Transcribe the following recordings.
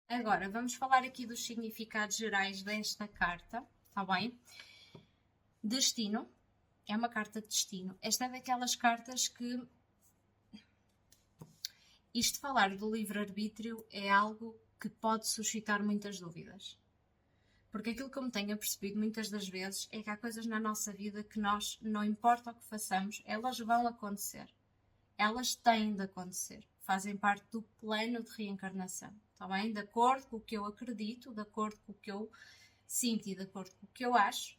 Agora, vamos falar aqui dos significados gerais desta carta, está bem? Destino, é uma carta de destino. Esta é daquelas cartas que... Isto de falar do livre-arbítrio é algo que pode suscitar muitas dúvidas. Porque aquilo que eu me tenho apercebido muitas das vezes é que há coisas na nossa vida que nós, não importa o que façamos, elas vão acontecer. Elas têm de acontecer. Fazem parte do plano de reencarnação. Está bem? De acordo com o que eu acredito, de acordo com o que eu sinto e de acordo com o que eu acho,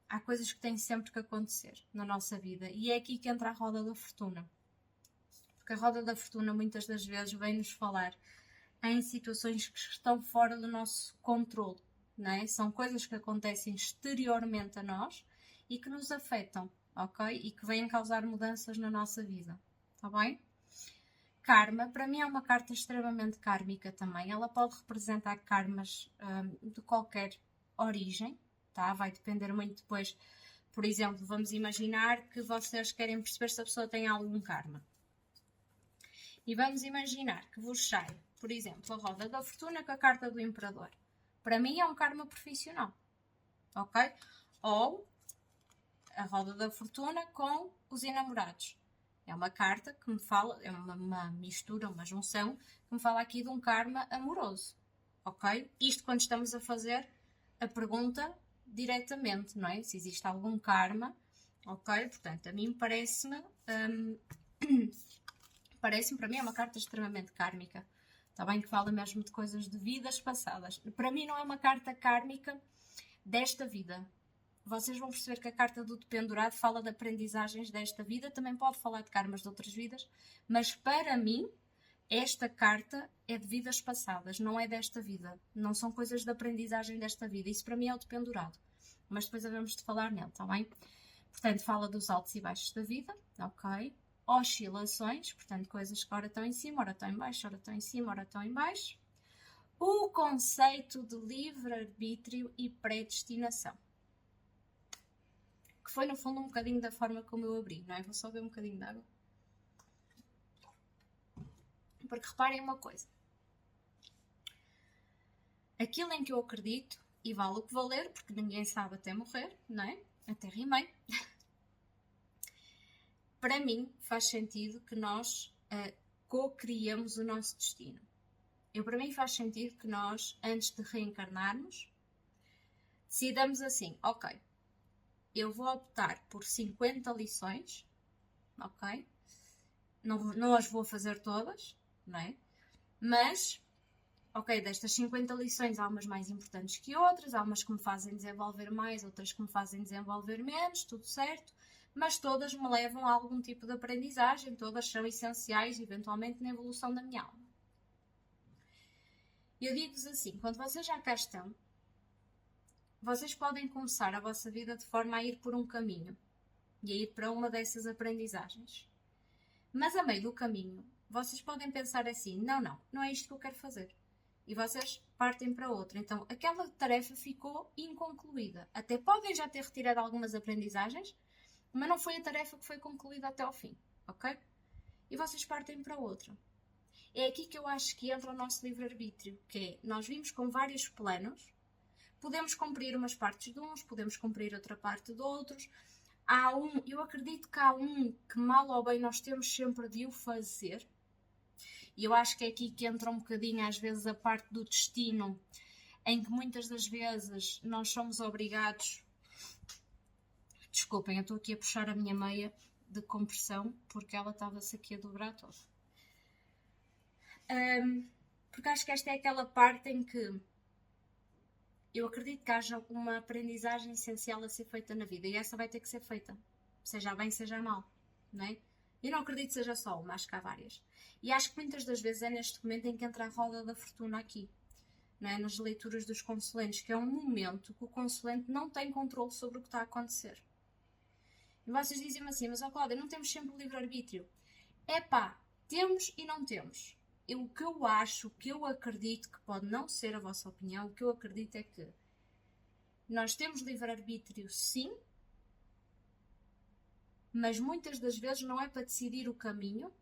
há coisas que têm sempre que acontecer na nossa vida. E é aqui que entra a roda da fortuna. Porque a roda da fortuna muitas das vezes vem-nos falar em situações que estão fora do nosso controle. Não é? São coisas que acontecem exteriormente a nós e que nos afetam, ok? E que vêm causar mudanças na nossa vida, está bem? Karma, para mim é uma carta extremamente kármica também. Ela pode representar karmas de qualquer origem, tá? Vai depender muito depois. Por exemplo, vamos imaginar que vocês querem perceber se a pessoa tem algum karma. E vamos imaginar que vos sai, por exemplo, a roda da fortuna com a carta do imperador. Para mim é um karma profissional, ok? Ou a roda da fortuna com os enamorados. É uma carta que me fala, é uma mistura, uma junção, que me fala aqui de um karma amoroso, ok? Isto quando estamos a fazer a pergunta diretamente, não é? Se existe algum karma, ok? Portanto, a mim parece-me, para mim é uma carta extremamente kármica. Está bem que fala mesmo de coisas de vidas passadas. Para mim não é uma carta kármica desta vida. Vocês vão perceber que a carta do dependurado fala de aprendizagens desta vida, também pode falar de karmas de outras vidas, mas para mim, esta carta é de vidas passadas, não é desta vida. Não são coisas de aprendizagem desta vida. Isso para mim é o dependurado. Mas depois havemos de falar nele, está bem? Portanto, fala dos altos e baixos da vida, ok? Oscilações, portanto, coisas que ora estão em cima, ora estão em baixo, ora estão em cima, ora estão em baixo. O conceito de livre-arbítrio e predestinação. Que foi, no fundo, um bocadinho da forma como eu abri, não é? Vou só ver um bocadinho de água. Porque reparem uma coisa. Aquilo em que eu acredito, e vale o que valer, porque ninguém sabe até morrer, não é? Até rimei. Para mim, faz sentido que nós co-criamos o nosso destino. Para mim faz sentido que nós, antes de reencarnarmos, decidamos assim, ok, eu vou optar por 50 lições, ok? Não as vou fazer todas, não é? Mas, ok, destas 50 lições há umas mais importantes que outras, há umas que me fazem desenvolver mais, outras que me fazem desenvolver menos, tudo certo, mas todas me levam a algum tipo de aprendizagem, todas são essenciais, eventualmente, na evolução da minha alma. Eu digo-vos assim, quando vocês já cá estão, vocês podem começar a vossa vida de forma a ir por um caminho e a ir para uma dessas aprendizagens. Mas a meio do caminho, vocês podem pensar assim, não é isto que eu quero fazer. E vocês partem para outra. Então, aquela tarefa ficou inconcluída. Até podem já ter retirado algumas aprendizagens, mas não foi a tarefa que foi concluída até ao fim, ok? E vocês partem para outra. É aqui que eu acho que entra o nosso livre-arbítrio, que é, nós vimos com vários planos, podemos cumprir umas partes de uns, podemos cumprir outra parte de outros. Eu acredito que há um que mal ou bem nós temos sempre de o fazer. E eu acho que é aqui que entra um bocadinho às vezes a parte do destino, em que muitas das vezes nós somos obrigados... Desculpem, eu estou aqui a puxar a minha meia de compressão, porque ela estava-se aqui a dobrar toda. Porque acho que esta é aquela parte em que eu acredito que haja uma aprendizagem essencial a ser feita na vida, e essa vai ter que ser feita, seja bem, seja mal, não é? Eu não acredito que seja só uma, acho que há várias. E acho que muitas das vezes é neste momento em que entra a roda da fortuna aqui, não é? Nas leituras dos consulentes, que é um momento que o consulente não tem controle sobre o que está a acontecer. E vocês dizem-me assim, mas Cláudia, não temos sempre o livre-arbítrio. Temos e não temos. O que eu acho, o que eu acredito, que pode não ser a vossa opinião, o que eu acredito é que nós temos livre-arbítrio, sim, mas muitas das vezes não é para decidir o caminho,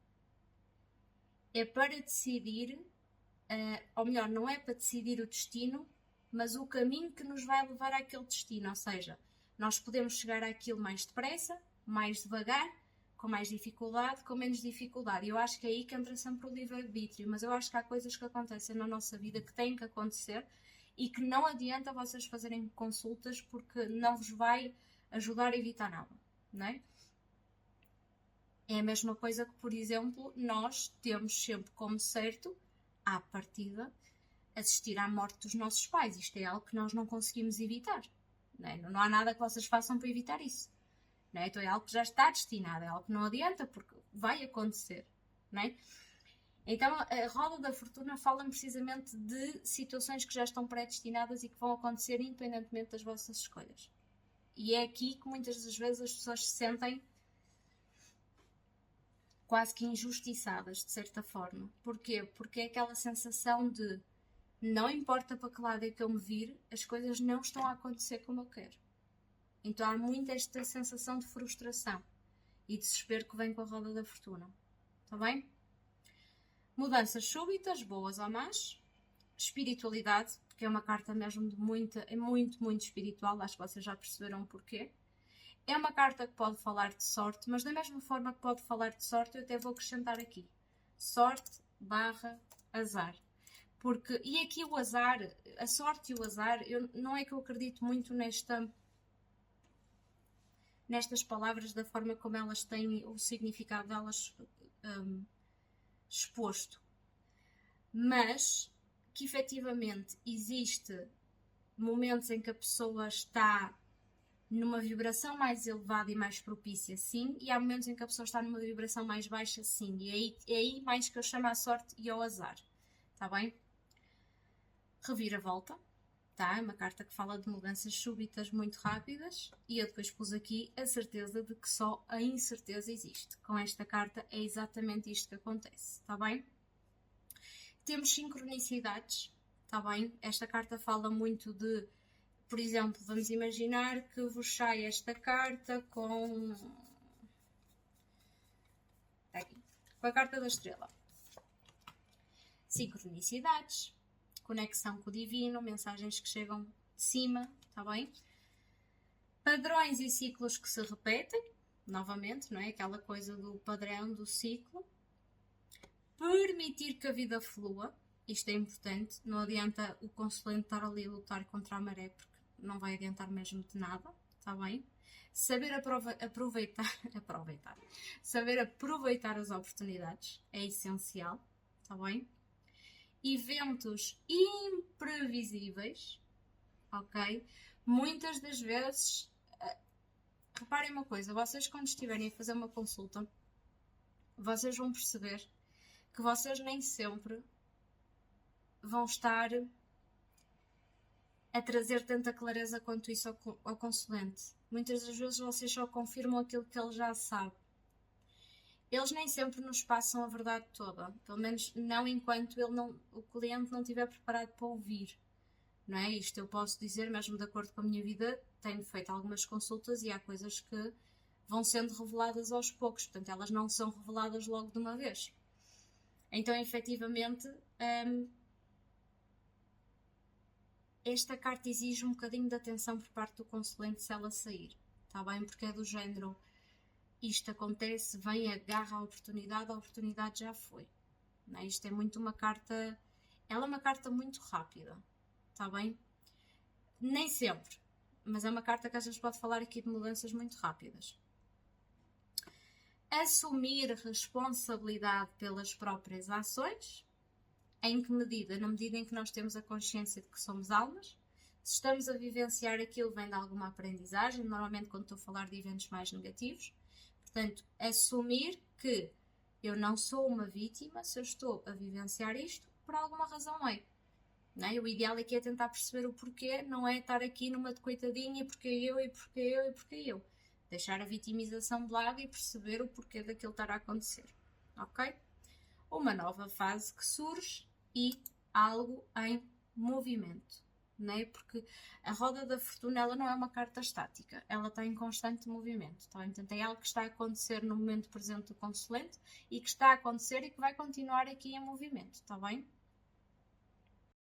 é para decidir ou melhor, não é para decidir o destino, mas o caminho que nos vai levar àquele destino. Ou seja, nós podemos chegar àquilo mais depressa, mais devagar, com mais dificuldade, com menos dificuldade. Eu acho que é aí que entra sempre o livre-arbítrio, mas eu acho que há coisas que acontecem na nossa vida que têm que acontecer e que não adianta vocês fazerem consultas porque não vos vai ajudar a evitar nada, não é? É a mesma coisa que, por exemplo, nós temos sempre como certo, à partida, assistir à morte dos nossos pais. Isto é algo que nós não conseguimos evitar. Não é? Não há nada que vocês façam para evitar isso. Não é? Então é algo que já está destinado, é algo que não adianta porque vai acontecer. Não é? Então a roda da fortuna fala precisamente de situações que já estão predestinadas e que vão acontecer independentemente das vossas escolhas. E é aqui que muitas das vezes as pessoas se sentem quase que injustiçadas, de certa forma. Porquê? Porque é aquela sensação de não importa para que lado é que eu me vir, as coisas não estão a acontecer como eu quero. Então há muito esta sensação de frustração e desespero que vem com a roda da fortuna. Está bem? Mudanças súbitas, boas ou más. Espiritualidade, porque é uma carta mesmo de muito espiritual, acho que vocês já perceberam o porquê. É uma carta que pode falar de sorte, mas da mesma forma que pode falar de sorte, eu até vou acrescentar aqui. Sorte / azar. Porque, e aqui o azar, a sorte e o azar, não é que eu acredito muito nestas palavras da forma como elas têm o significado delas exposto. Mas que efetivamente existe momentos em que a pessoa está numa vibração mais elevada e mais propícia, sim, e há momentos em que a pessoa está numa vibração mais baixa, sim, e é aí mais que eu chamo a sorte e ao azar, está bem? Reviravolta, tá? É uma carta que fala de mudanças súbitas muito rápidas e eu depois pus aqui a certeza de que só a incerteza existe. Com esta carta é exatamente isto que acontece, está bem? Temos sincronicidades, está bem? Esta carta fala muito de, por exemplo, vamos imaginar que vos sai esta carta com a carta da estrela. Sincronicidades, conexão com o divino, mensagens que chegam de cima, está bem? Padrões e ciclos que se repetem, novamente, não é? Aquela coisa do padrão, do ciclo. Permitir que a vida flua, isto é importante, não adianta o consulente estar ali a lutar contra a maré, porque não vai adiantar mesmo de nada, está bem? Saber saber aproveitar as oportunidades é essencial, está bem? Eventos imprevisíveis, ok? Muitas das vezes, reparem uma coisa, vocês quando estiverem a fazer uma consulta, vocês vão perceber que vocês nem sempre vão estar a trazer tanta clareza quanto isso ao consulente. Muitas das vezes vocês só confirmam aquilo que ele já sabe. Eles nem sempre nos passam a verdade toda, pelo menos não enquanto o cliente não estiver preparado para ouvir. Não é? Isto eu posso dizer, mesmo de acordo com a minha vida, tenho feito algumas consultas e há coisas que vão sendo reveladas aos poucos, portanto elas não são reveladas logo de uma vez. Então, efetivamente, esta carta exige um bocadinho de atenção por parte do consulente se ela sair, está bem? Porque é do género, isto acontece, vem, agarra a oportunidade já foi. Não é? Isto é muito uma carta, ela é uma carta muito rápida, está bem? Nem sempre, mas é uma carta que às vezes pode falar aqui de mudanças muito rápidas. Assumir responsabilidade pelas próprias ações. Em que medida? Na medida em que nós temos a consciência de que somos almas. Se estamos a vivenciar aquilo, vem de alguma aprendizagem, normalmente quando estou a falar de eventos mais negativos. Portanto, assumir que eu não sou uma vítima, se eu estou a vivenciar isto, por alguma razão é. Não é? O ideal aqui é tentar perceber o porquê, não é estar aqui numa de coitadinha, porque eu, e porque eu, e porque eu. Deixar a vitimização de lado e perceber o porquê daquilo estar a acontecer. Ok? Uma nova fase que surge e algo em movimento. Não é? Porque a roda da fortuna ela não é uma carta estática, ela está em constante movimento. Tá? Portanto, é algo que está a acontecer no momento presente do consulente e que está a acontecer e que vai continuar aqui em movimento. Está bem?